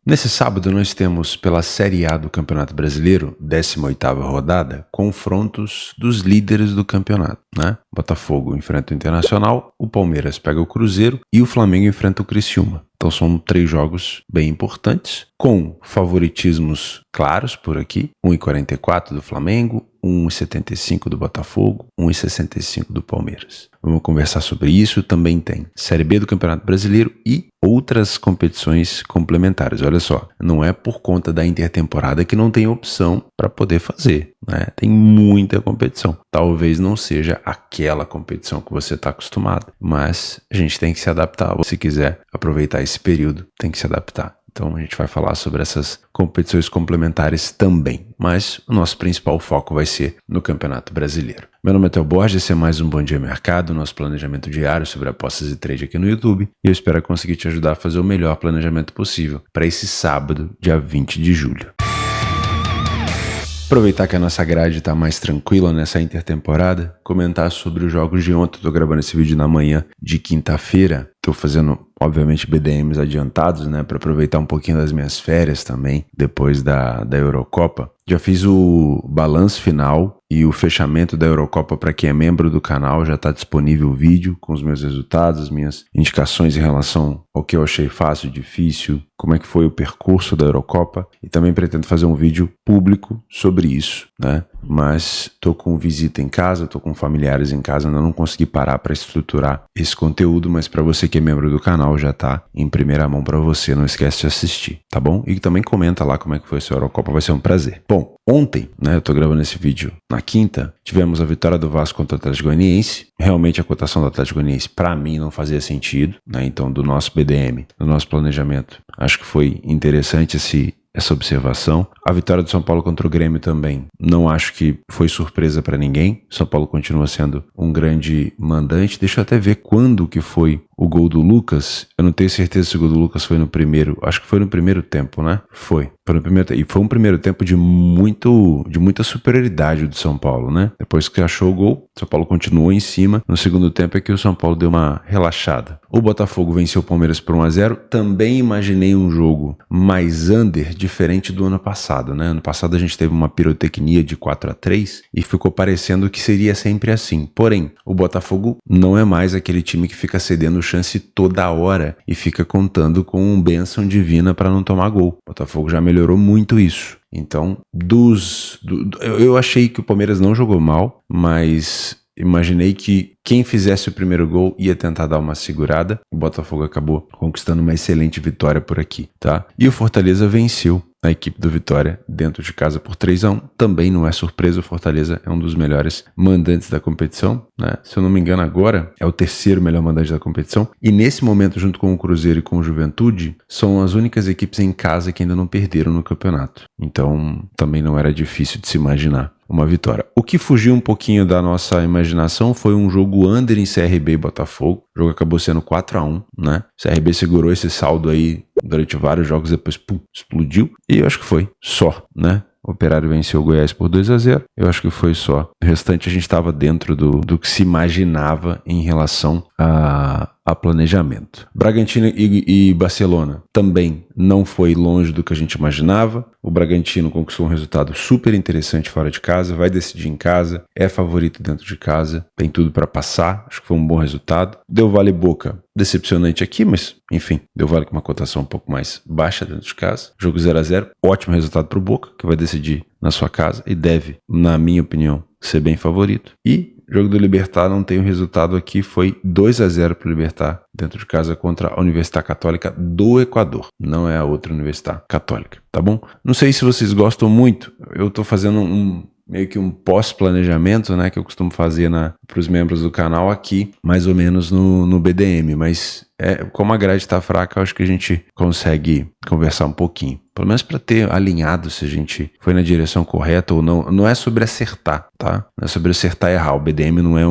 Nesse sábado nós temos pela Série A do Campeonato Brasileiro, 18ª rodada, confrontos dos líderes do campeonato, né? Botafogo enfrenta o Internacional, o Palmeiras pega o Cruzeiro e o Flamengo enfrenta o Criciúma. Então são 3 jogos bem importantes, com favoritismos claros por aqui, 1,44 do Flamengo, 1,75 do Botafogo, 1,65 do Palmeiras. Vamos conversar sobre isso. Também tem Série B do Campeonato Brasileiro e outras competições complementares. Olha só, não é por conta da intertemporada que não tem opção para poder fazer, né? Tem muita competição. Talvez não seja aquela competição que você está acostumado, mas a gente tem que se adaptar. Se quiser aproveitar esse período, tem que se adaptar. Então a gente vai falar sobre essas competições complementares também, mas o nosso principal foco vai ser no Campeonato Brasileiro. Meu nome é Theo Borges, esse é mais um Bom Dia Mercado, nosso planejamento diário sobre apostas e trade aqui no YouTube, e eu espero conseguir te ajudar a fazer o melhor planejamento possível para esse sábado, dia 20 de julho. Aproveitar que a nossa grade está mais tranquila nessa intertemporada, comentar sobre os jogos de ontem. Estou gravando esse vídeo na manhã de quinta-feira. Estou fazendo, obviamente, BDMs adiantados, né, para aproveitar um pouquinho das minhas férias também, depois da Eurocopa. Já fiz o balanço final e o fechamento da Eurocopa para quem é membro do canal. Já está disponível o vídeo com os meus resultados, minhas indicações em relação ao que eu achei fácil, difícil, como é que foi o percurso da Eurocopa. E também pretendo fazer um vídeo público sobre isso, né? Mas estou com visita em casa, estou com familiares em casa, ainda não consegui parar para estruturar esse conteúdo, mas para você que é membro do canal já está em primeira mão para você, não esquece de assistir, tá bom? E também comenta lá como é que foi a sua Eurocopa, vai ser um prazer. Bom, ontem, né, eu tô gravando esse vídeo na quinta, tivemos a vitória do Vasco contra o Atlético Goianiense. Realmente a cotação do Atlético Goianiense para mim não fazia sentido, né? Então do nosso BDM, do nosso planejamento, acho que foi interessante essa observação. A vitória do São Paulo contra o Grêmio também, não acho que foi surpresa para ninguém. São Paulo continua sendo um grande mandante. Deixa eu até ver quando que foi o gol do Lucas. Eu não tenho certeza se o gol do Lucas foi no primeiro, acho que foi no primeiro tempo, né? Foi no primeiro tempo. E foi um primeiro tempo de muita superioridade do São Paulo, né? Depois que achou o gol, o São Paulo continuou em cima. No segundo tempo é que o São Paulo deu uma relaxada. O Botafogo venceu o Palmeiras por 1-0. Também imaginei um jogo mais under, diferente do ano passado, né? Ano passado a gente teve uma pirotecnia de 4-3 e ficou parecendo que seria sempre assim. Porém, o Botafogo não é mais aquele time que fica cedendo chance toda hora e fica contando com bênção divina para não tomar gol. O Botafogo já melhorou muito isso. Então, eu achei que o Palmeiras não jogou mal, mas imaginei que quem fizesse o primeiro gol ia tentar dar uma segurada. O Botafogo acabou conquistando uma excelente vitória por aqui, tá? E o Fortaleza venceu a equipe do Vitória dentro de casa por 3-1. Também não é surpresa, o Fortaleza é um dos melhores mandantes da competição, né? Se eu não me engano agora, é o terceiro melhor mandante da competição. E nesse momento, junto com o Cruzeiro e com o Juventude, são as únicas equipes em casa que ainda não perderam no campeonato. Então, também não era difícil de se imaginar uma vitória. O que fugiu um pouquinho da nossa imaginação foi um jogo under em CRB e Botafogo. O jogo acabou sendo 4-1, né? CRB segurou esse saldo aí durante vários jogos, depois explodiu. E eu acho que foi só, né? O Operário venceu o Goiás por 2-0. Eu acho que foi só. O restante a gente estava dentro do que se imaginava em relação a planejamento. Bragantino e Barcelona também não foi longe do que a gente imaginava. O Bragantino conquistou um resultado super interessante fora de casa, vai decidir em casa, é favorito dentro de casa, tem tudo para passar, acho que foi um bom resultado. Del Valle e Boca, decepcionante aqui, mas enfim, Del Valle com uma cotação um pouco mais baixa dentro de casa. Jogo 0-0, ótimo resultado para o Boca, que vai decidir na sua casa e deve, na minha opinião, ser bem favorito. E jogo do Libertad não tem o resultado aqui, foi 2-0 para o Libertad dentro de casa contra a Universidade Católica do Equador. Não é a outra Universidade Católica, tá bom? Não sei se vocês gostam muito, eu tô fazendo meio que um pós-planejamento, né, que eu costumo fazer para os membros do canal aqui, mais ou menos no BDM, mas como a grade está fraca, eu acho que a gente consegue conversar um pouquinho. Pelo menos para ter alinhado se a gente foi na direção correta ou não. Não é sobre acertar, tá? Não é sobre acertar e errar. O BDM não é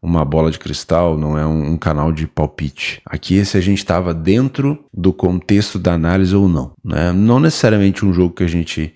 uma bola de cristal, não é um canal de palpite. Aqui é se a gente estava dentro do contexto da análise ou não, né? Não necessariamente um jogo que a gente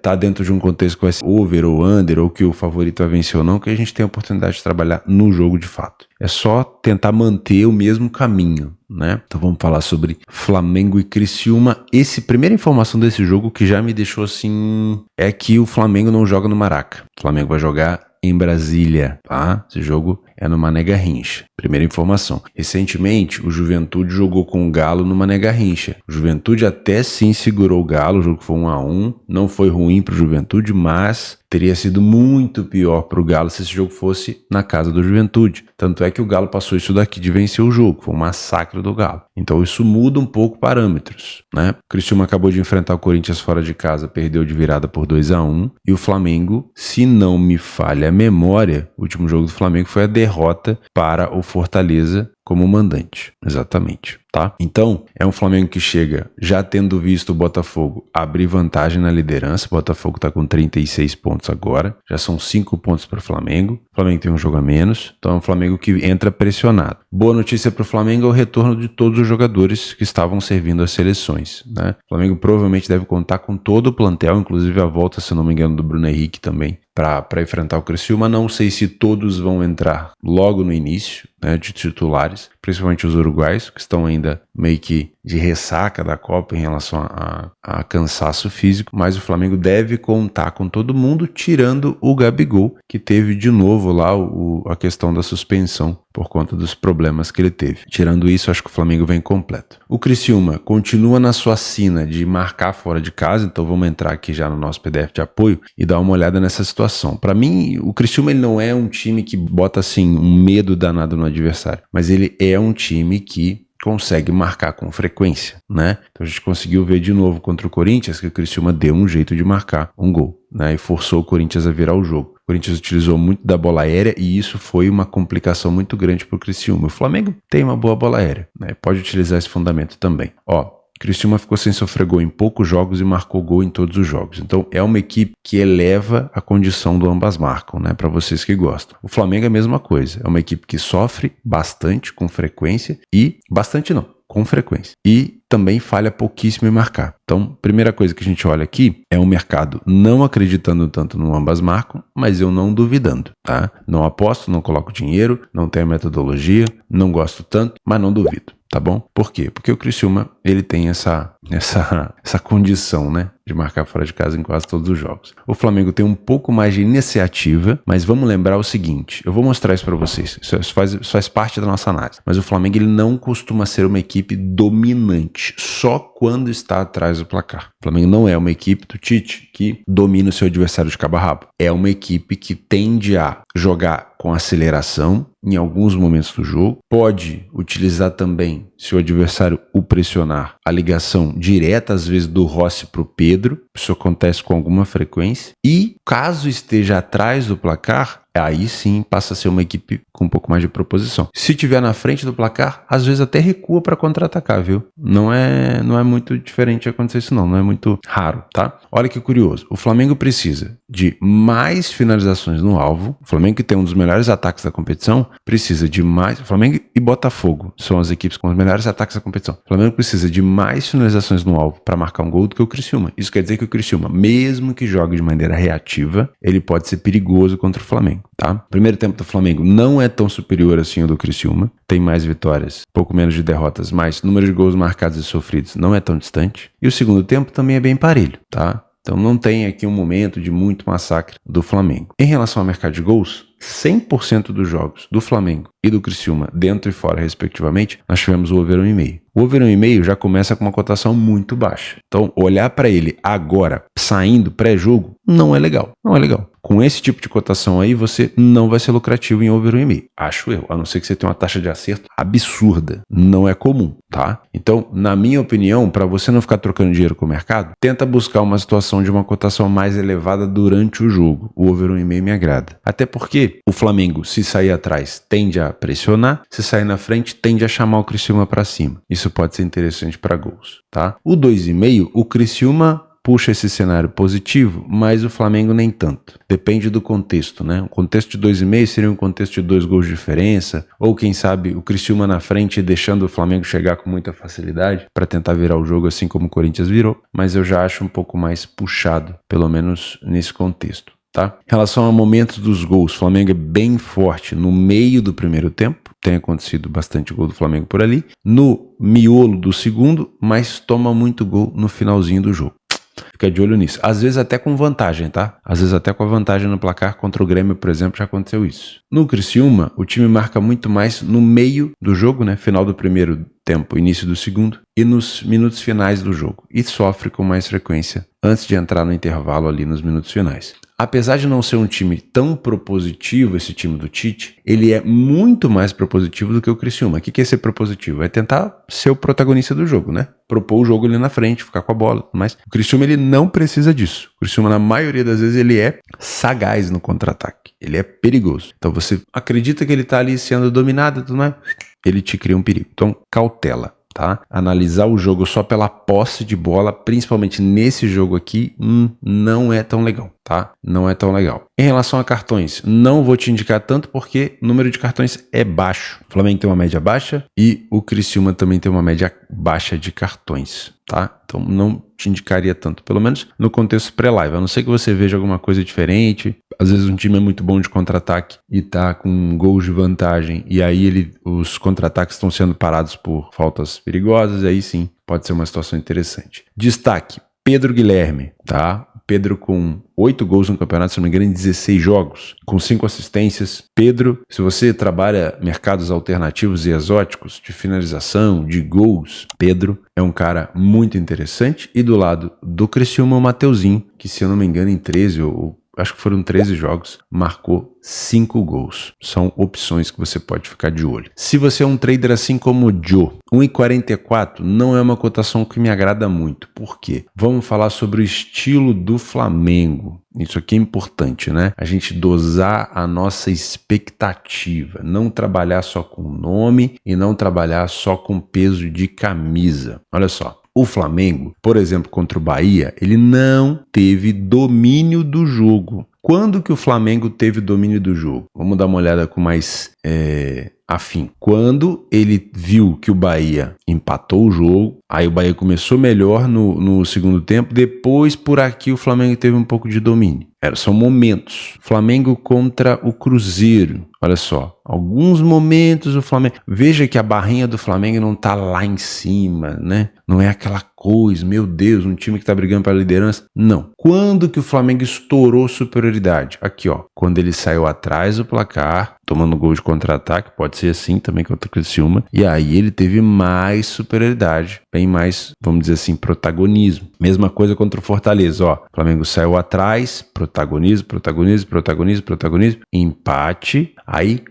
tá dentro de um contexto que vai ser over ou under, ou que o favorito vai vencer ou não, que a gente tem a oportunidade de trabalhar no jogo de fato. é só tentar manter o mesmo caminho, né? Então vamos falar sobre Flamengo e Criciúma. Primeira informação desse jogo que já me deixou assim é que o Flamengo não joga no Maraca. O Flamengo vai jogar em Brasília, tá? Esse jogo é no Mané Garrincha. Primeira informação. Recentemente, o Juventude jogou com o Galo no Mané Garrincha. O Juventude até sim segurou o Galo, o jogo foi 1-1. Não foi ruim pro Juventude, mas teria sido muito pior pro Galo se esse jogo fosse na casa do Juventude. Tanto é que o Galo passou isso daqui de vencer o jogo. Foi um massacre do Galo. Então isso muda um pouco parâmetros, né? O Criciúma acabou de enfrentar o Corinthians fora de casa, perdeu de virada por 2-1. E o Flamengo, se não me falha a memória, o último jogo do Flamengo foi a derrota para o Fortaleza como mandante, exatamente, tá? Então, é um Flamengo que chega já tendo visto o Botafogo abrir vantagem na liderança. O Botafogo tá com 36 pontos agora, já são 5 pontos para o Flamengo. O Flamengo tem um jogo a menos, então é um Flamengo que entra pressionado. Boa notícia para o Flamengo é o retorno de todos os jogadores que estavam servindo as seleções, né? O Flamengo provavelmente deve contar com todo o plantel, inclusive a volta, se não me engano, do Bruno Henrique também, para enfrentar o Criciúma. Não sei se todos vão entrar logo no início, né, de titulares, principalmente os uruguaios, que estão ainda meio que de ressaca da Copa em relação a cansaço físico, mas o Flamengo deve contar com todo mundo, tirando o Gabigol, que teve de novo lá a questão da suspensão por conta dos problemas que ele teve. Tirando isso, acho que o Flamengo vem completo. O Criciúma continua na sua sina de marcar fora de casa, então vamos entrar aqui já no nosso PDF de apoio e dar uma olhada nessa situação. Para mim, o Criciúma ele não é um time que bota assim um medo danado no adversário, mas ele é um time que consegue marcar com frequência, né? Então a gente conseguiu ver de novo contra o Corinthians que o Criciúma deu um jeito de marcar um gol, né? E forçou o Corinthians a virar o jogo. O Corinthians utilizou muito da bola aérea e isso foi uma complicação muito grande para o Criciúma. O Flamengo tem uma boa bola aérea, né? Pode utilizar esse fundamento também. Criciúma ficou sem sofrer gol em poucos jogos e marcou gol em todos os jogos. Então é uma equipe que eleva a condição do ambas marcam, né? Para vocês que gostam. O Flamengo é a mesma coisa. É uma equipe que sofre bastante com frequência e bastante não, com frequência. E também falha pouquíssimo em marcar. Então, primeira coisa que a gente olha aqui é o mercado não acreditando tanto no ambas marcam, mas eu não duvidando, tá? Não aposto, não coloco dinheiro, não tenho metodologia, não gosto tanto, mas não duvido. Tá bom? Por quê? Porque o Criciúma, ele tem essa condição, né? De marcar fora de casa em quase todos os jogos. O Flamengo tem um pouco mais de iniciativa, mas vamos lembrar o seguinte, eu vou mostrar isso para vocês, isso faz parte da nossa análise, mas o Flamengo ele não costuma ser uma equipe dominante, só quando está atrás do placar. O Flamengo não é uma equipe do Tite que domina o seu adversário de cabo a rabo. É uma equipe que tende a jogar com aceleração em alguns momentos do jogo, pode utilizar também, se o adversário o pressionar, a ligação direta, às vezes, do Rossi para o Pedro. Isso acontece com alguma frequência. E, caso esteja atrás do placar, aí sim passa a ser uma equipe com um pouco mais de proposição. Se estiver na frente do placar, às vezes até recua para contra-atacar, viu? Não é muito diferente acontecer isso não é muito raro, tá? Olha que curioso, o Flamengo precisa de mais finalizações no alvo. O Flamengo, que tem um dos melhores ataques da competição, precisa de mais... Flamengo e Botafogo são as equipes com os melhores ataques da competição. O Flamengo precisa de mais finalizações no alvo para marcar um gol do que o Criciúma. Isso quer dizer que o Criciúma, mesmo que jogue de maneira reativa, ele pode ser perigoso contra o Flamengo, tá? O primeiro tempo do Flamengo não é tão superior assim ao do Criciúma, tem mais vitórias, pouco menos de derrotas, mas o número de gols marcados e sofridos não é tão distante. E o segundo tempo também é bem parelho, tá? Então não tem aqui um momento de muito massacre do Flamengo. Em relação ao mercado de gols, 100% dos jogos do Flamengo e do Criciúma, dentro e fora respectivamente, nós tivemos o over 1,5. O over 1,5 já começa com uma cotação muito baixa. Então olhar para ele agora, saindo pré-jogo, não é legal. Não é legal. Com esse tipo de cotação aí, você não vai ser lucrativo em over 1,5. Acho eu. A não ser que você tenha uma taxa de acerto absurda. Não é comum, tá? Então, na minha opinião, para você não ficar trocando dinheiro com o mercado, tenta buscar uma situação de uma cotação mais elevada durante o jogo. O over 1,5 me agrada. Até porque o Flamengo, se sair atrás, tende a pressionar. Se sair na frente, tende a chamar o Criciúma para cima. Isso pode ser interessante para gols, tá? O 2,5, o Criciúma puxa esse cenário positivo, mas o Flamengo nem tanto. Depende do contexto, né? O contexto de 2,5 seria um contexto de 2 gols de diferença, ou quem sabe o Criciúma na frente deixando o Flamengo chegar com muita facilidade para tentar virar o jogo assim como o Corinthians virou, mas eu já acho um pouco mais puxado, pelo menos nesse contexto, tá? Em relação a momentos dos gols, o Flamengo é bem forte no meio do primeiro tempo, tem acontecido bastante gol do Flamengo por ali, no miolo do segundo, mas toma muito gol no finalzinho do jogo. Fica de olho nisso. Às vezes até com vantagem, tá? Às vezes até com a vantagem no placar. Contra o Grêmio, por exemplo, já aconteceu isso. No Criciúma, o time marca muito mais no meio do jogo, né? Final do primeiro tempo, início do segundo, e nos minutos finais do jogo. E sofre com mais frequência antes de entrar no intervalo ali nos minutos finais. Apesar de não ser um time tão propositivo, esse time do Tite, ele é muito mais propositivo do que o Criciúma. O que é ser propositivo? É tentar ser o protagonista do jogo, né? Propor o jogo ali na frente, ficar com a bola. Mas o Criciúma, ele não precisa disso. O Criciúma, na maioria das vezes, ele é sagaz no contra-ataque. Ele é perigoso. Então você acredita que ele tá ali sendo dominado, tudo mais, ele te cria um perigo. Então, cautela. Tá? Analisar o jogo só pela posse de bola, principalmente nesse jogo aqui, não é tão legal, tá? Não é tão legal. Em relação a cartões, não vou te indicar tanto porque o número de cartões é baixo. O Flamengo tem uma média baixa e o Criciúma também tem uma média baixa de cartões, tá? Então não te indicaria tanto, pelo menos no contexto pré-live. A não ser que você veja alguma coisa diferente. Às vezes um time é muito bom de contra-ataque e tá com gols de vantagem e aí os contra-ataques estão sendo parados por faltas perigosas, aí sim pode ser uma situação interessante. Destaque, Pedro Guilherme, tá? Pedro com 8 gols no campeonato, se não me engano, em 16 jogos, com 5 assistências. Pedro, se você trabalha mercados alternativos e exóticos de finalização, de gols, Pedro é um cara muito interessante. E do lado do Criciúma, o Mateuzinho, que se eu não me engano, em 13 ou acho que foram 13 jogos, marcou 5 gols. São opções que você pode ficar de olho. Se você é um trader assim como o Joe, 1,44 não é uma cotação que me agrada muito. Por quê? Vamos falar sobre o estilo do Flamengo. Isso aqui é importante, né? A gente dosar a nossa expectativa. Não trabalhar só com nome e não trabalhar só com peso de camisa. Olha só. O Flamengo, por exemplo, contra o Bahia, ele não teve domínio do jogo. Quando que o Flamengo teve domínio do jogo? Vamos dar uma olhada com mais afim. Quando ele viu que o Bahia empatou o jogo, aí o Bahia começou melhor no segundo tempo, depois por aqui o Flamengo teve um pouco de domínio. São momentos. Flamengo contra o Cruzeiro. Olha só, alguns momentos o Flamengo... Veja que a barrinha do Flamengo não tá lá em cima, né? Não é aquela coisa, meu Deus, um time que tá brigando pela liderança. Não. Quando que o Flamengo estourou superioridade? Aqui, ó. Quando ele saiu atrás do placar, tomando gol de contra-ataque, pode ser assim também contra o Criciúma, e aí ele teve mais superioridade, bem mais, vamos dizer assim, protagonismo. Mesma coisa contra o Fortaleza, ó. O Flamengo saiu atrás, protagonismo, empate, aí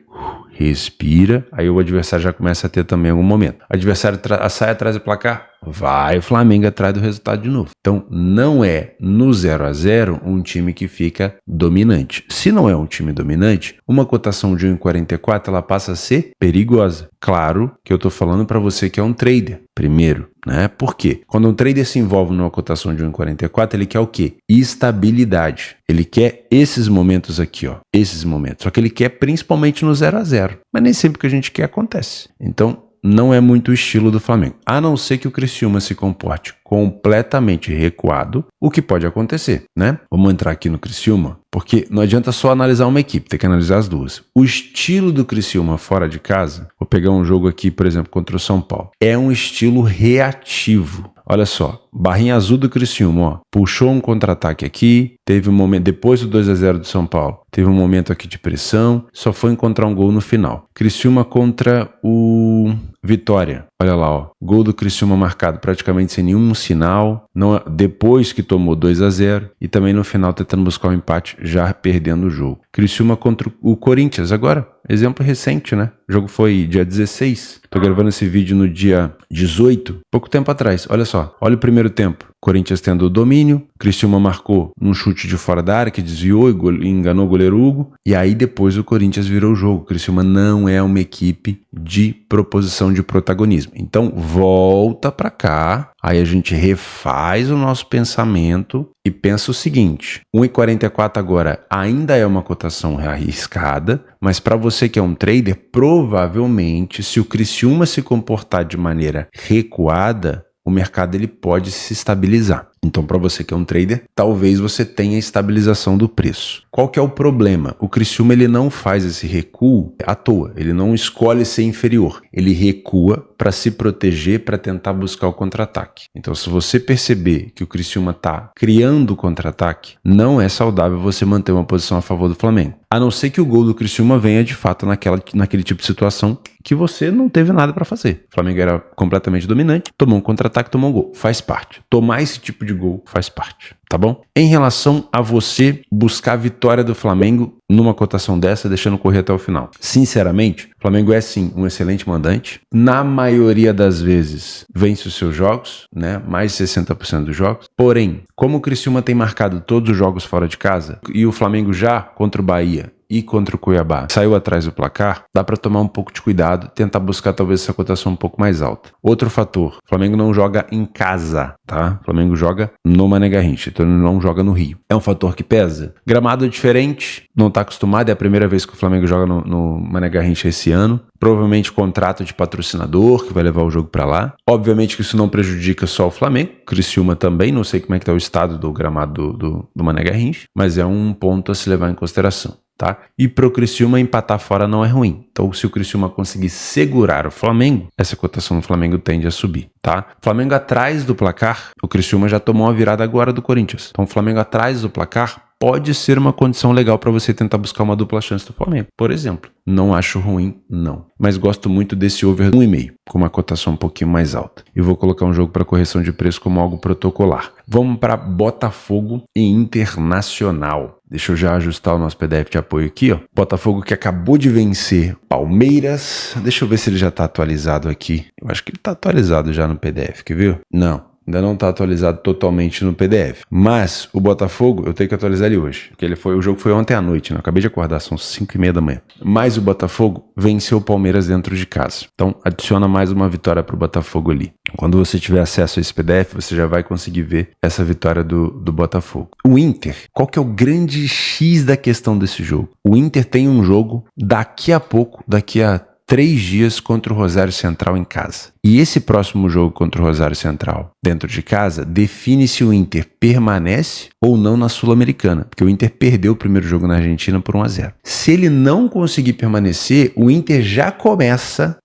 respira, aí o adversário já começa a ter também algum momento. O adversário sai atrás do placar, vai o Flamengo atrás do resultado de novo. Então não é no 0-0 um time que fica dominante. Se não é um time dominante, uma cotação de 1,44 ela passa a ser perigosa. Claro que eu tô falando para você que é um trader, primeiro, né? Por quê? Quando um trader se envolve numa cotação de 1,44, ele quer o quê? Estabilidade. Ele quer esses momentos aqui, ó. Esses momentos. Só que ele quer principalmente no 0-0. Mas nem sempre que a gente quer acontece. Então, não é muito o estilo do Flamengo. A não ser que o Criciúma se comporte completamente recuado, o que pode acontecer, né? Vamos entrar aqui no Criciúma, porque não adianta só analisar uma equipe, tem que analisar as duas. O estilo do Criciúma fora de casa, vou pegar um jogo aqui, por exemplo, contra o São Paulo, é um estilo reativo. Olha só, barrinha azul do Criciúma, ó, puxou um contra-ataque aqui, teve um momento, depois do 2-0 do São Paulo, teve um momento aqui de pressão, só foi encontrar um gol no final. Criciúma contra o Vitória, olha lá, ó, gol do Criciúma marcado praticamente sem nenhum sinal, não, depois que tomou 2-0 e também no final tentando buscar um empate, já perdendo o jogo. Criciúma contra o Corinthians agora, exemplo recente, né? O jogo foi dia 16, tô gravando esse vídeo no dia 18, pouco tempo atrás, olha só, olha o primeiro tempo. Corinthians tendo o domínio, Criciúma marcou um chute de fora da área que desviou e enganou o goleiro Hugo, e aí depois o Corinthians virou o jogo. Criciúma não é uma equipe de proposição de protagonismo. Então volta pra cá, aí a gente refaz o nosso pensamento e pensa o seguinte, 1,44 agora ainda é uma cotação arriscada, mas para você que é um trader, provavelmente se o Criciúma se comportar de maneira recuada, o mercado ele pode se estabilizar. Então, para você que é um trader, talvez você tenha estabilização do preço. Qual que é o problema? O Criciúma ele não faz esse recuo à toa, ele não escolhe ser inferior, ele recua para se proteger, para tentar buscar o contra-ataque. Então, se você perceber que o Criciúma está criando o contra-ataque, não é saudável você manter uma posição a favor do Flamengo. A não ser que o gol do Criciúma venha de fato naquele tipo de situação que você não teve nada para fazer. O Flamengo era completamente dominante, tomou um contra-ataque, tomou um gol. Faz parte. Tomar esse tipo de gol faz parte, tá bom? Em relação a você buscar a vitória do Flamengo numa cotação dessa, deixando correr até o final. Sinceramente, o Flamengo é sim um excelente mandante. Na maioria das vezes, vence os seus jogos, né? Mais de 60% dos jogos. Porém, como o Criciúma tem marcado todos os jogos fora de casa, e o Flamengo já contra o Bahia e contra o Cuiabá saiu atrás do placar, dá para tomar um pouco de cuidado, tentar buscar talvez essa cotação um pouco mais alta. Outro fator, o Flamengo não joga em casa, tá? O Flamengo joga no Mané Garrincha, então ele não joga no Rio. É um fator que pesa. Gramado é diferente, não tá acostumado, é a primeira vez que o Flamengo joga no Mané Garrincha esse ano. Provavelmente contrato de patrocinador que vai levar o jogo para lá. Obviamente que isso não prejudica só o Flamengo, Criciúma também, não sei como é que tá o estado do gramado do Mané Garrincha, mas é um ponto a se levar em consideração. Tá? E pro Criciúma empatar fora não é ruim. Então, se o Criciúma conseguir segurar o Flamengo, essa cotação do Flamengo tende a subir, tá? Flamengo atrás do placar, o Criciúma já tomou a virada agora do Corinthians. Então, o Flamengo atrás do placar pode ser uma condição legal para você tentar buscar uma dupla chance do Flamengo, por exemplo. Não acho ruim, não. Mas gosto muito desse over 1,5, com uma cotação um pouquinho mais alta. E vou colocar um jogo para correção de preço como algo protocolar. Vamos para Botafogo e Internacional. Deixa eu já ajustar o nosso PDF de apoio aqui, ó. Botafogo que acabou de vencer Palmeiras. Deixa eu ver se ele já está atualizado aqui. Eu acho que ele está atualizado já no PDF, quer ver? Não. Ainda não está atualizado totalmente no PDF. Mas o Botafogo, eu tenho que atualizar ele hoje. Porque o jogo foi ontem à noite, né? Eu acabei de acordar, são 5:30 da manhã. Mas o Botafogo venceu o Palmeiras dentro de casa. Então adiciona mais uma vitória para o Botafogo ali. Quando você tiver acesso a esse PDF, você já vai conseguir ver essa vitória do Botafogo. O Inter, qual que é o grande X da questão desse jogo? O Inter tem um jogo daqui a pouco, daqui a 3 dias contra o Rosário Central em casa. E esse próximo jogo contra o Rosário Central, dentro de casa, define se o Inter permanece ou não na Sul-Americana, porque o Inter perdeu o primeiro jogo na Argentina por 1-0. Se ele não conseguir permanecer, o Inter já começa,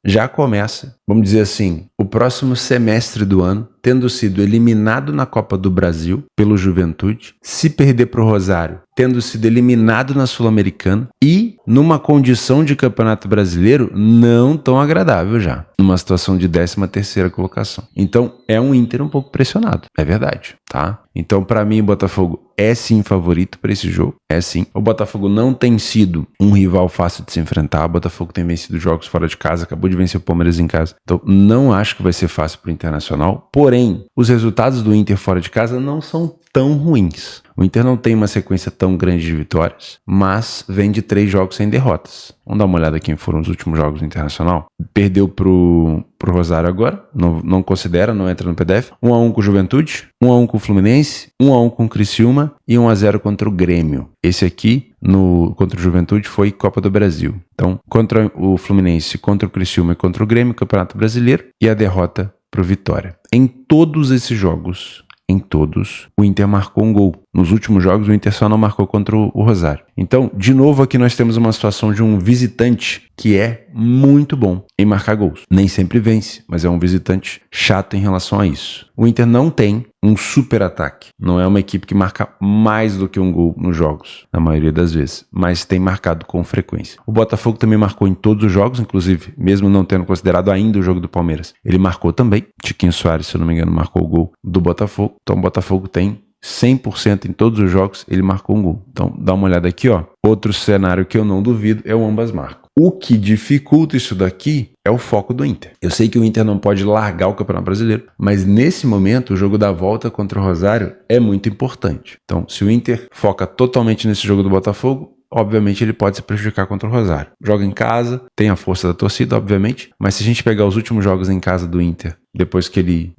vamos dizer assim, o próximo semestre do ano, tendo sido eliminado na Copa do Brasil pelo Juventude, se perder para o Rosário, tendo sido eliminado na Sul-Americana e numa condição de Campeonato Brasileiro não tão agradável já, numa situação de 13ª colocação. Então é um Inter um pouco pressionado, é verdade, tá? Então para mim o Botafogo é sim favorito para esse jogo, é sim. O Botafogo não tem sido um rival fácil de se enfrentar, o Botafogo tem vencido jogos fora de casa, acabou de vencer o Palmeiras em casa, então não acho que vai ser fácil para o Internacional, porém os resultados do Inter fora de casa não são tão ruins. O Inter não tem uma sequência tão grande de vitórias, mas vem de 3 jogos sem derrotas. Vamos dar uma olhada em quem foram os últimos jogos do Internacional. Perdeu pro Rosário agora, não considera, não entra no PDF. 1-1 com o Juventude, 1-1 com o Fluminense, 1-1 com o Criciúma e 1-0 contra o Grêmio. Esse aqui, contra o Juventude, foi Copa do Brasil. Então, contra o Fluminense, contra o Criciúma e contra o Grêmio, Campeonato Brasileiro, e a derrota pro Vitória. Em todos esses jogos, o Inter marcou um gol. Nos últimos jogos, o Inter só não marcou contra o Rosário. Então, de novo, aqui nós temos uma situação de um visitante que é muito bom em marcar gols. Nem sempre vence, mas é um visitante chato em relação a isso. O Inter não tem um super ataque. Não é uma equipe que marca mais do que um gol nos jogos, na maioria das vezes, mas tem marcado com frequência. O Botafogo também marcou em todos os jogos, inclusive, mesmo não tendo considerado ainda o jogo do Palmeiras. Ele marcou também. Tiquinho Soares, se eu não me engano, marcou o gol do Botafogo. Então o Botafogo tem 100% em todos os jogos, ele marcou um gol. Então dá uma olhada aqui, ó. Outro cenário que eu não duvido é o ambas marcam. O que dificulta isso daqui é o foco do Inter. Eu sei que o Inter não pode largar o Campeonato Brasileiro, mas nesse momento o jogo da volta contra o Rosário é muito importante. Então, se o Inter foca totalmente nesse jogo do Botafogo, obviamente ele pode se prejudicar contra o Rosário. Joga em casa, tem a força da torcida, obviamente, mas se a gente pegar os últimos jogos em casa do Inter, depois que ele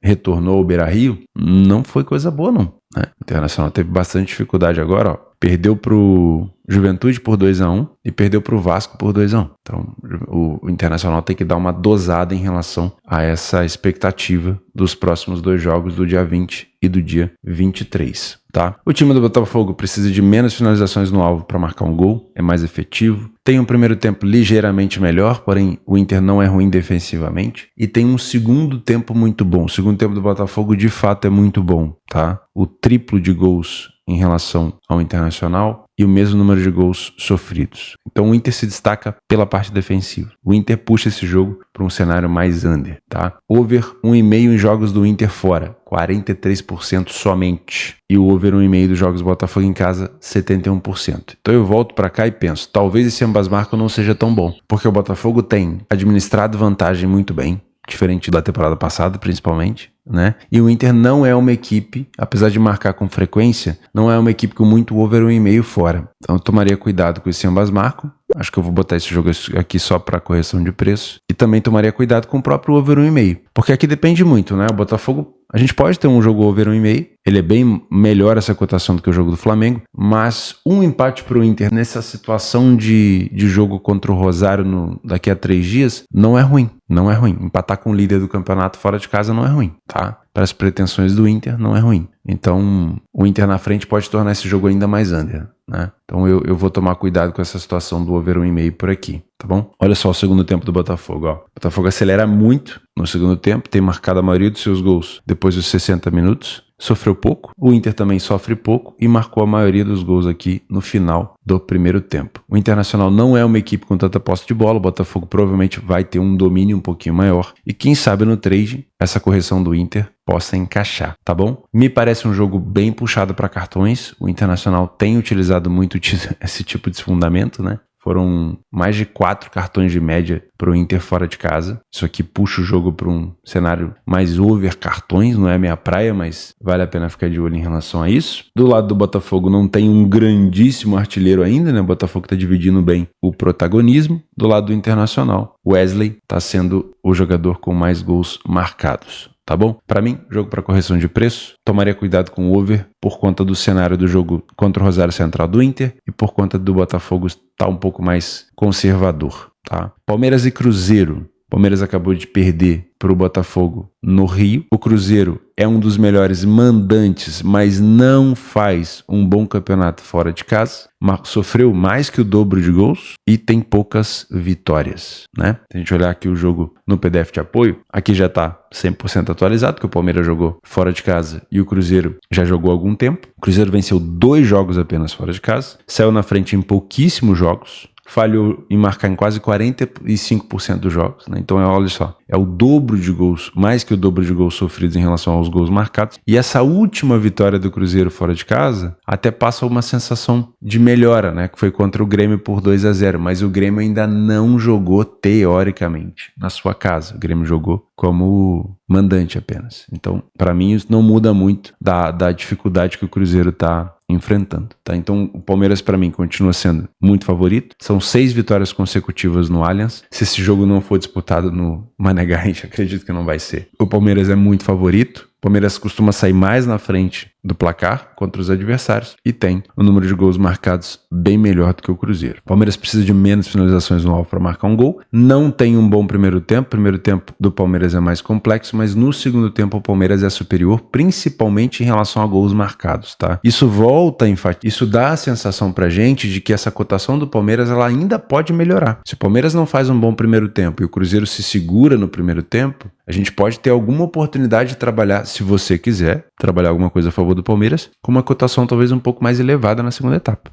retornou ao Beira-Rio, não foi coisa boa não. O Internacional teve bastante dificuldade agora, ó. Perdeu pro Juventude por 2-1 e perdeu para o Vasco por 2-1. Então o Internacional tem que dar uma dosada em relação a essa expectativa dos próximos 2 jogos, do dia 20 e do dia 23. Tá? O time do Botafogo precisa de menos finalizações no alvo para marcar um gol, é mais efetivo. Tem um primeiro tempo ligeiramente melhor, porém o Inter não é ruim defensivamente. E tem um segundo tempo muito bom. O segundo tempo do Botafogo de fato é muito bom. Tá? O triplo de gols em relação ao Internacional e o mesmo número de gols sofridos. Então o Inter se destaca pela parte defensiva. O Inter puxa esse jogo para um cenário mais under, tá? Over 1,5 em jogos do Inter fora, 43% somente. E o over 1,5 dos jogos do Botafogo em casa, 71%. Então eu volto para cá e penso, talvez esse ambas marcas não seja tão bom, porque o Botafogo tem administrado vantagem muito bem, diferente da temporada passada, principalmente, né? E o Inter não é uma equipe, apesar de marcar com frequência, não é uma equipe com muito over 1,5 fora. Então eu tomaria cuidado com esse ambas marcam. Acho que eu vou botar esse jogo aqui só para correção de preço. E também tomaria cuidado com o próprio over 1,5. Porque aqui depende muito, né? O Botafogo, a gente pode ter um jogo over 1,5. Ele é bem melhor essa cotação do que o jogo do Flamengo. Mas um empate para o Inter nessa situação de jogo contra o Rosário daqui a 3 dias não é ruim. Não é ruim. Empatar com o líder do campeonato fora de casa não é ruim, tá? Para as pretensões do Inter, não é ruim. Então, o Inter na frente pode tornar esse jogo ainda mais under, né? Então, eu vou tomar cuidado com essa situação do over 1,5 por aqui, tá bom? Olha só o segundo tempo do Botafogo, ó. O Botafogo acelera muito no segundo tempo, tem marcado a maioria dos seus gols depois dos 60 minutos. Sofreu pouco, o Inter também sofre pouco e marcou a maioria dos gols aqui no final do primeiro tempo. O Internacional não é uma equipe com tanta posse de bola, o Botafogo provavelmente vai ter um domínio um pouquinho maior e quem sabe no trade essa correção do Inter possa encaixar, tá bom? Me parece um jogo bem puxado para cartões, o Internacional tem utilizado muito esse tipo de fundamento, né? Foram mais de 4 cartões de média para o Inter fora de casa. Isso aqui puxa o jogo para um cenário mais over cartões, não é a minha praia, mas vale a pena ficar de olho em relação a isso. Do lado do Botafogo não tem um grandíssimo artilheiro ainda, né? O Botafogo está dividindo bem o protagonismo. Do lado do Internacional, Wesley está sendo o jogador com mais gols marcados. Tá bom? Para mim, jogo para correção de preço, tomaria cuidado com o over por conta do cenário do jogo contra o Rosário Central do Inter e por conta do Botafogo estar um pouco mais conservador, tá? Palmeiras e Cruzeiro. Palmeiras acabou de perder para o Botafogo no Rio. O Cruzeiro é um dos melhores mandantes, mas não faz um bom campeonato fora de casa. Sofreu mais que o dobro de gols e tem poucas vitórias, né? Se a gente olhar aqui o jogo no PDF de apoio, aqui já está 100% atualizado, porque o Palmeiras jogou fora de casa e o Cruzeiro já jogou há algum tempo. O Cruzeiro venceu 2 jogos apenas fora de casa, saiu na frente em pouquíssimos jogos, falhou em marcar em quase 45% dos jogos, né? Então, olha só, é o dobro de gols, mais que o dobro de gols sofridos em relação aos gols marcados. E essa última vitória do Cruzeiro fora de casa até passa uma sensação de melhora, né? Que foi contra o Grêmio por 2-0, mas o Grêmio ainda não jogou teoricamente na sua casa. O Grêmio jogou como mandante apenas. Então, para mim, isso não muda muito da dificuldade que o Cruzeiro está enfrentando, tá? Então o Palmeiras para mim continua sendo muito favorito, são 6 vitórias consecutivas no Allianz. Se esse jogo não for disputado no Mané Garrincha, acredito que não vai ser. O Palmeiras é muito favorito, o Palmeiras costuma sair mais na frente do placar contra os adversários e tem um número de gols marcados bem melhor do que o Cruzeiro. O Palmeiras precisa de menos finalizações no alvo para marcar um gol, não tem um bom primeiro tempo. O primeiro tempo do Palmeiras é mais complexo, mas no segundo tempo o Palmeiras é superior, principalmente em relação a gols marcados, tá? Isso volta a enfatizar, isso dá a sensação pra gente de que essa cotação do Palmeiras ela ainda pode melhorar. Se o Palmeiras não faz um bom primeiro tempo e o Cruzeiro se segura no primeiro tempo, a gente pode ter alguma oportunidade de trabalhar, se você quiser, trabalhar alguma coisa a favor do Palmeiras, com uma cotação talvez um pouco mais elevada na segunda etapa.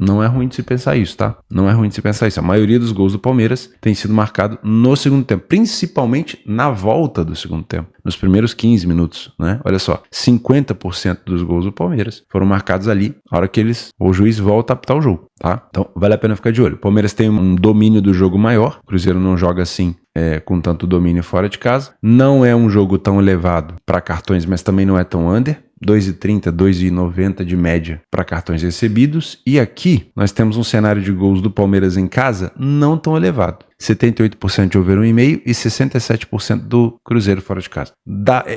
Não é ruim de se pensar isso, tá? Não é ruim de se pensar isso. A maioria dos gols do Palmeiras tem sido marcado no segundo tempo, principalmente na volta do segundo tempo, nos primeiros 15 minutos, né? Olha só, 50% dos gols do Palmeiras foram marcados ali, na hora que o juiz volta a apitar o jogo, tá? Então, vale a pena ficar de olho. O Palmeiras tem um domínio do jogo maior, o Cruzeiro não joga assim, com tanto domínio fora de casa. Não é um jogo tão elevado para cartões, mas também não é tão under. 2,30, 2,90 de média para cartões recebidos. E aqui nós temos um cenário de gols do Palmeiras em casa não tão elevado. 78% de over 1,5 e 67% do Cruzeiro fora de casa.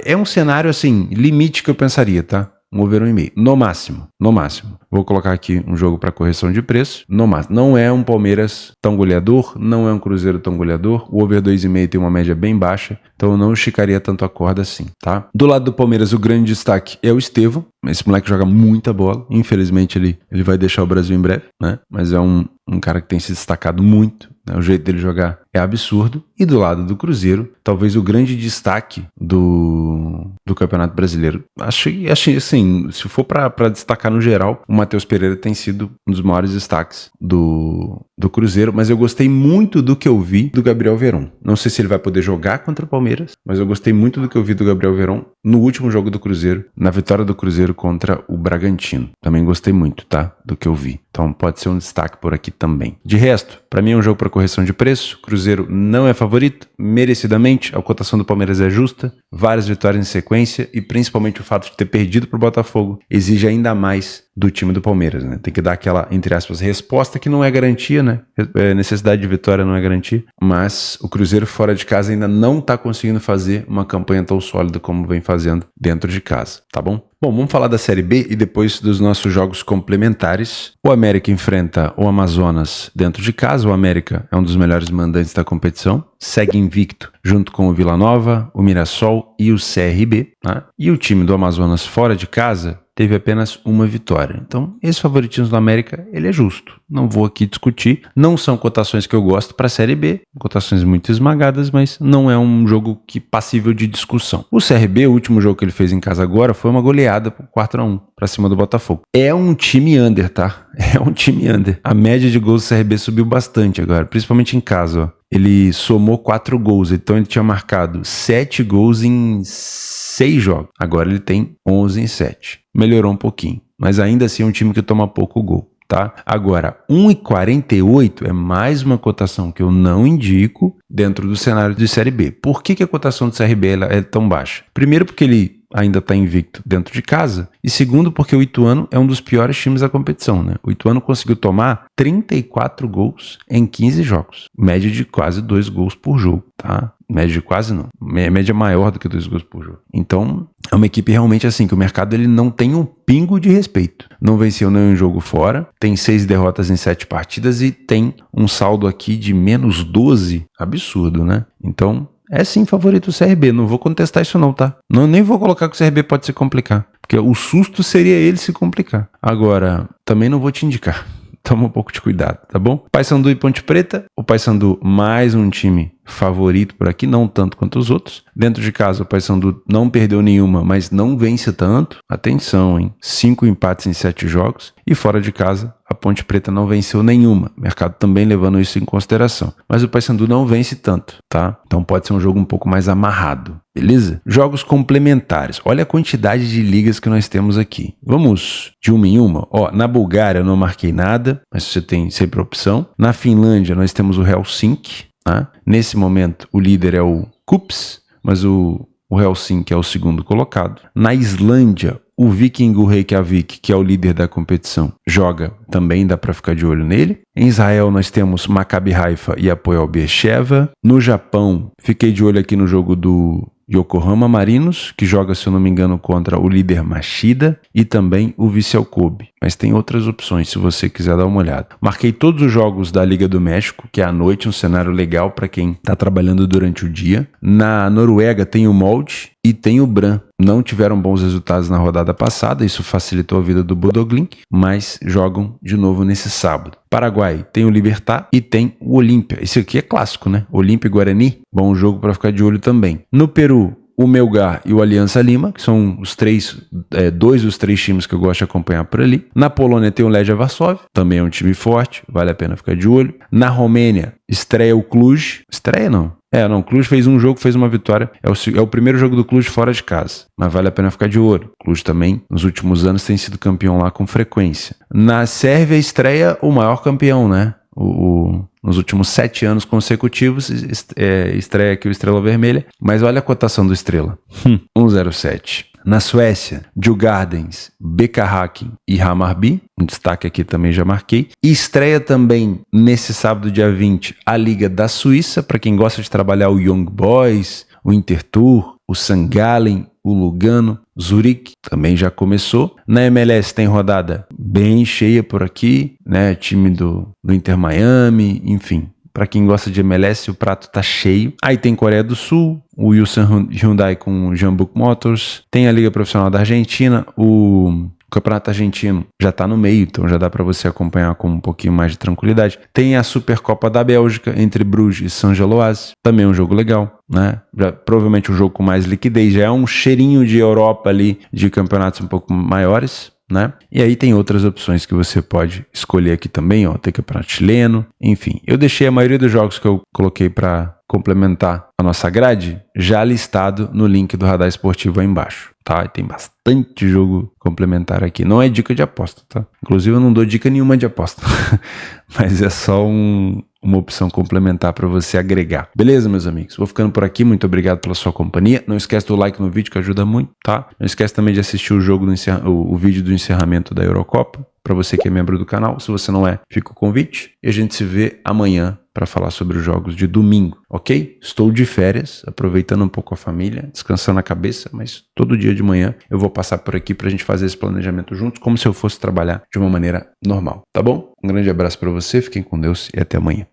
É um cenário assim, limite que eu pensaria, tá? um over 1,5. No máximo. No máximo. Vou colocar aqui um jogo para correção de preço. No máximo. Não é um Palmeiras tão goleador, não é um Cruzeiro tão goleador. O over 2,5 tem uma média bem baixa, então eu não esticaria tanto a corda assim, tá? Do lado do Palmeiras, o grande destaque é o Estevão. Esse moleque joga muita bola. Infelizmente, ele vai deixar o Brasil em breve, né? Mas é um cara que tem se destacado muito. O jeito dele jogar é absurdo. E do lado do Cruzeiro, talvez o grande destaque do Campeonato Brasileiro. Achei assim, se for para destacar no geral, o Matheus Pereira tem sido um dos maiores destaques do Cruzeiro, mas eu gostei muito do que eu vi do Gabriel Veron. Não sei se ele vai poder jogar contra o Palmeiras, mas eu gostei muito do que eu vi do Gabriel Veron no último jogo do Cruzeiro, na vitória do Cruzeiro contra o Bragantino. Também gostei muito, tá? Do que eu vi. Então pode ser um destaque por aqui também. De resto, para mim é um jogo para correção de preço. Cruzeiro não é favorito, merecidamente. A cotação do Palmeiras é justa. Várias vitórias em sequência e principalmente o fato de ter perdido para o Botafogo exige ainda mais do time do Palmeiras, né? Tem que dar aquela, entre aspas, resposta que não é garantia, né? Necessidade de vitória não é garantia, mas o Cruzeiro fora de casa ainda não tá conseguindo fazer uma campanha tão sólida como vem fazendo dentro de casa, tá bom? Bom, vamos falar da Série B e depois dos nossos jogos complementares. O América enfrenta o Amazonas dentro de casa. O América é um dos melhores mandantes da competição. Segue invicto junto com o Vila Nova, o Mirassol e o CRB, né? E o time do Amazonas fora de casa teve apenas uma vitória. Então, esse favoritismo do América, ele é justo. Não vou aqui discutir. Não são cotações que eu gosto para a Série B. Cotações muito esmagadas, mas não é um jogo passível de discussão. O CRB, o último jogo que ele fez em casa agora, foi uma goleada por 4-1 para cima do Botafogo. É um time under, tá? É um time under. A média de gols do CRB subiu bastante agora, principalmente em casa, ó. Ele somou 4 gols, então ele tinha marcado 7 gols em 6 jogos. Agora ele tem 11 em 7. Melhorou um pouquinho, mas ainda assim é um time que toma pouco gol, tá? Agora, 1,48 é mais uma cotação que eu não indico dentro do cenário de Série B. Por que a cotação do CRB é tão baixa? Primeiro porque ele ainda está invicto dentro de casa, e segundo porque o Ituano é um dos piores times da competição, né? O Ituano conseguiu tomar 34 gols em 15 jogos, média de quase 2 gols por jogo, tá? Média de quase não, média maior do que 2 gols por jogo. Então, é uma equipe realmente assim, que o mercado ele não tem um pingo de respeito. Não venceu nenhum jogo fora, tem 6 derrotas em 7 partidas e tem um saldo aqui de menos 12, absurdo, né? Então, é sim favorito o CRB, não vou contestar isso não, tá? Nem vou colocar que o CRB pode se complicar, porque o susto seria ele se complicar. Agora, também não vou te indicar. Toma um pouco de cuidado, tá bom? Paysandu e Ponte Preta. O Paysandu mais um time favorito por aqui, não tanto quanto os outros. Dentro de casa, o Paysandu não perdeu nenhuma, mas não vence tanto. Atenção, hein? 5 empates em 7 jogos. E fora de casa, a Ponte Preta não venceu nenhuma. O mercado também levando isso em consideração. Mas o Paysandu não vence tanto, tá? Então pode ser um jogo um pouco mais amarrado, beleza? Jogos complementares. Olha a quantidade de ligas que nós temos aqui. Vamos de uma em uma? Ó, na Bulgária eu não marquei nada, mas você tem sempre opção. Na Finlândia nós temos o Helsinki. Tá? Nesse momento, o líder é o KuPS, mas o Helsinki é o segundo colocado. Na Islândia, o Viking Reykjavik, que é o líder da competição, joga, também dá para ficar de olho nele. Em Israel, nós temos Maccabi Haifa e Apoel Beersheva. No Japão, fiquei de olho aqui no jogo do Yokohama Marinos, que joga, se eu não me engano, contra o líder Machida e também o Vissel Kobe. Mas tem outras opções, se você quiser dar uma olhada. Marquei todos os jogos da Liga do México, que é à noite, um cenário legal para quem está trabalhando durante o dia. Na Noruega tem o Molde e tem o Brann. Não tiveram bons resultados na rodada passada, isso facilitou a vida do Bodoglin, mas jogam de novo nesse sábado. Paraguai tem o Libertad e tem o Olímpia. Esse aqui é clássico, né? Olímpia e Guarani, bom jogo para ficar de olho também. No Peru, o Melgar e o Aliança Lima, que são os dois dos três times que eu gosto de acompanhar por ali. Na Polônia tem o Legia Varsóvia, também é um time forte, vale a pena ficar de olho. Na Romênia, estreia o Cluj. Estreia não. O Cluj fez um jogo, fez uma vitória. É o primeiro jogo do Cluj fora de casa, mas vale a pena ficar de olho. O Cluj também, nos últimos anos, tem sido campeão lá com frequência. Na Sérvia, estreia o maior campeão, né? Nos últimos 7 anos consecutivos, estreia aqui o Estrela Vermelha. Mas olha a cotação do Estrela. 1,07. Na Suécia, Djurgårdens, BK Häcken e Hammarby. Um destaque aqui também já marquei. E estreia também, nesse sábado, dia 20, a Liga da Suíça. Para quem gosta de trabalhar o Young Boys, o Intertour, o St. Gallen, o Lugano, Zurique também já começou. Na MLS tem rodada bem cheia por aqui, né? Time do Inter Miami, enfim. Para quem gosta de MLS, o prato tá cheio. Aí tem Coreia do Sul, o Ulsan Hyundai com o Jeonbuk Motors. Tem a Liga Profissional da Argentina, o Campeonato Argentino já tá no meio, então já dá para você acompanhar com um pouquinho mais de tranquilidade. Tem a Supercopa da Bélgica entre Bruges e Saint-Gilloise, também é um jogo legal, né? Provavelmente um jogo com mais liquidez, já é um cheirinho de Europa ali, de campeonatos um pouco maiores, né? E aí tem outras opções que você pode escolher aqui também, ó, tem campeonato chileno, enfim. Eu deixei a maioria dos jogos que eu coloquei para complementar a nossa grade já listado no link do Radar Esportivo aí embaixo, tá? E tem bastante jogo complementar aqui. Não é dica de aposta, tá? Inclusive eu não dou dica nenhuma de aposta, mas é só uma opção complementar para você agregar. Beleza, meus amigos? Vou ficando por aqui. Muito obrigado pela sua companhia. Não esquece do like no vídeo, que ajuda muito, tá? Não esquece também de assistir o vídeo do encerramento da Eurocopa, para você que é membro do canal. Se você não é, fica o convite. E a gente se vê amanhã para falar sobre os jogos de domingo, ok? Estou de férias, aproveitando um pouco a família, descansando a cabeça, mas todo dia de manhã eu vou passar por aqui para a gente fazer esse planejamento juntos, como se eu fosse trabalhar de uma maneira normal, tá bom? Um grande abraço para você, fiquem com Deus e até amanhã.